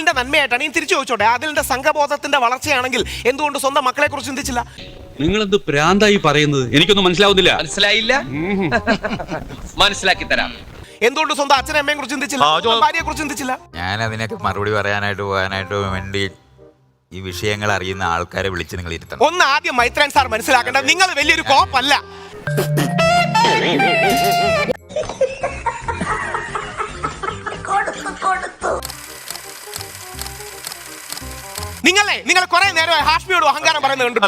ആദിലിന്റെ നന്മയായിട്ടാണ്. ഈ തിരിച്ചു ചോദിച്ചോട്ടെ, ആദിലിന്റെ സംഘബോധത്തിന്റെ വളർച്ചയാണെങ്കിൽ എന്തുകൊണ്ട് സ്വന്തം മക്കളെ കുറിച്ച് ചിന്തിച്ചില്ല? നിങ്ങളെന്ത് പ്രാന്തായി പറയുന്നത്? എനിക്കൊന്നും മനസ്സിലാവുന്നില്ല. മനസ്സിലായില്ല? മനസ്സിലാക്കി തരാം. എന്തുകൊണ്ട് സ്വന്തം അച്ഛനും അമ്മയെ കുറിച്ച് ചിന്തിച്ചില്ല? ഭാര്യയെ കുറിച്ച് ചിന്തിച്ചില്ല? ഞാൻ അതിനൊക്കെ മറുപടി പോകാനായിട്ട് വേണ്ടി ഈ വിഷയങ്ങൾ അറിയുന്ന ആൾക്കാരെ വിളിച്ച് നിങ്ങൾ ഇരുത്തണം. ഒന്ന് ആദ്യം മൈത്രൻ സാർ മനസ്സിലാക്കേണ്ടത്, നിങ്ങൾ വലിയൊരു കോപ്പല്ല. നിങ്ങൾ കുറെ നേരമായി ഹാഷ്മിയോട് അഹങ്കാരം പറയുന്നുണ്ട്,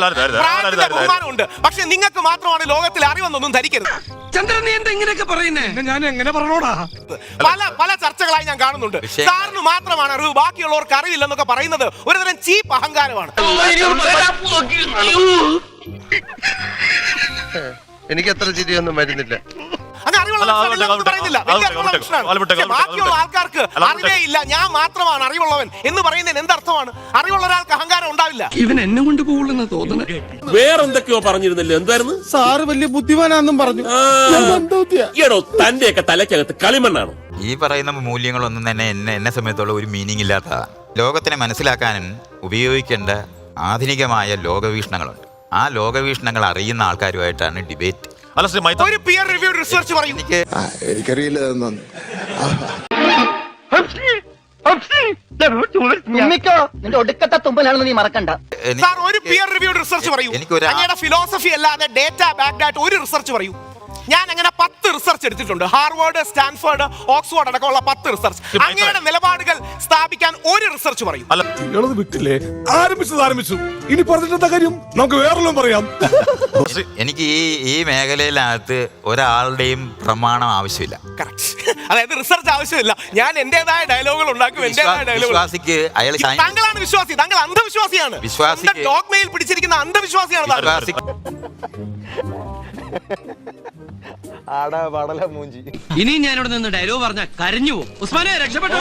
ബഹുമാനമുണ്ട്. പക്ഷെ നിങ്ങൾക്ക് മാത്രമാണ് ലോകത്തിൽ അറിവെന്നൊന്നും ധരിക്കരുത്. ചന്ദ്രൻ, നീ എന്താ ഇങ്ങനെയൊക്കെ പറയുന്നേ? ഞാൻ എങ്ങനെ പറഞ്ഞോടാ? പല ചർച്ചകളായി ഞാൻ കാണുന്നുണ്ട്. സാറിന് മാത്രമാണ് അറിവ്, ബാക്കിയുള്ളവർക്ക് അറിവില്ലെന്നൊക്കെ പറയുന്നത് ഒരുതരം ചീപ്പ് അഹങ്കാരമാണ്. എനിക്ക് അത്ര ചിരിയൊന്നും വരുന്നില്ല. ബാക്കിയുള്ള ആൾക്കാർക്ക് അറിവേ ഇല്ല, ഞാൻ മാത്രമാണ് അറിവുള്ളവൻ എന്ന് പറയുന്നതിന് എന്തർത്ഥമാണ്? അറിവുള്ള ഒരാൾക്ക് അഹങ്കാരം ഉണ്ടാവില്ല. ഇവൻ എന്നെ കൊണ്ട് പോകുന്ന തോന്നുന്നത്. വേറെന്തൊക്കെയോ പറഞ്ഞിരുന്നല്ലോ, എന്തായിരുന്നു? സാറ് വലിയ ബുദ്ധിമാനാന്നും പറഞ്ഞു. തന്റെയൊക്കെ തലക്കകത്ത് കളിമണ്ണാണ്. ഈ പറയുന്ന മൂല്യങ്ങളൊന്നും തന്നെ എന്നെ സംബന്ധിച്ചുള്ള ഒരു മീനിങ് ഇല്ലാത്തതാണ്. ലോകത്തിനെ മനസ്സിലാക്കാൻ ഉപയോഗിക്കേണ്ട ആധുനികമായ ലോകവീക്ഷണങ്ങളുണ്ട്. ആ ലോകവീക്ഷണങ്ങൾ അറിയുന്ന ആൾക്കാരുമായിട്ടാണ് ഡിബേറ്റ്. ഒരു പിയർ റിവ്യൂ റിസർച്ച് പറയും. എനിക്കറിയില്ല. ഒടുക്കത്തെ തുമ്പലാണെന്ന് നീ മറക്കണ്ട. സാർ, ഒരു പിയർ റിവ്യൂ റിസർച്ച് പറയൂ. അങ്ങയുടെ ഫിലോസഫി അല്ലാതെ ഡേറ്റ ബാക്ക്ഡ് ആയിട്ട് ഒരു റിസർച്ച് പറയൂ. ഞാൻ അങ്ങനെ 10 റിസർച്ച് എടുത്തിട്ടുണ്ട്. ഹാർവേഡ്, സ്റ്റാൻഫോർഡ്, ഓക്സ്ഫോർഡ് അടക്കമുള്ള 10 റിസർച്ച്. അങ്ങയുടെ നിലപാടുകൾ സ്ഥാപിക്കാൻ ഒരു റിസർച്ച് പറയൂ. നിങ്ങളത് വിട്ടില്ലേ? ആരംഭിച്ചു. ഇനി പറഞ്ഞിട്ടെന്താ കാര്യം? നമുക്ക് വേറെല്ലാം പറയാം. എനിക്ക് ഈ മേഖലയിലകത്ത് ഒരാളുടെയും പ്രമാണം ആവശ്യമില്ല. അതായത് റിസർച്ച് ആവശ്യമില്ല. ഞാൻ എന്റേതായ ഡയലോഗുകൾ ഉണ്ടാക്കും. വിശ്വാസിക്ക് അയാൾ താങ്കളാണ് വിശ്വാസി, താങ്കൾ അന്ധവിശ്വാസിയാണ്. ഡോഗ്മയിൽ പിടിച്ചിരിക്കുന്ന അന്ധവിശ്വാസിയാണ്. ആടാ വടല മൂഞ്ചി. ഇനി ഞാനിവിടെ നിന്ന് ഡയലോഗ് പറഞ്ഞ കരഞ്ഞു പോകും. ഉസ്മാനെ, രക്ഷപ്പെട്ടോ.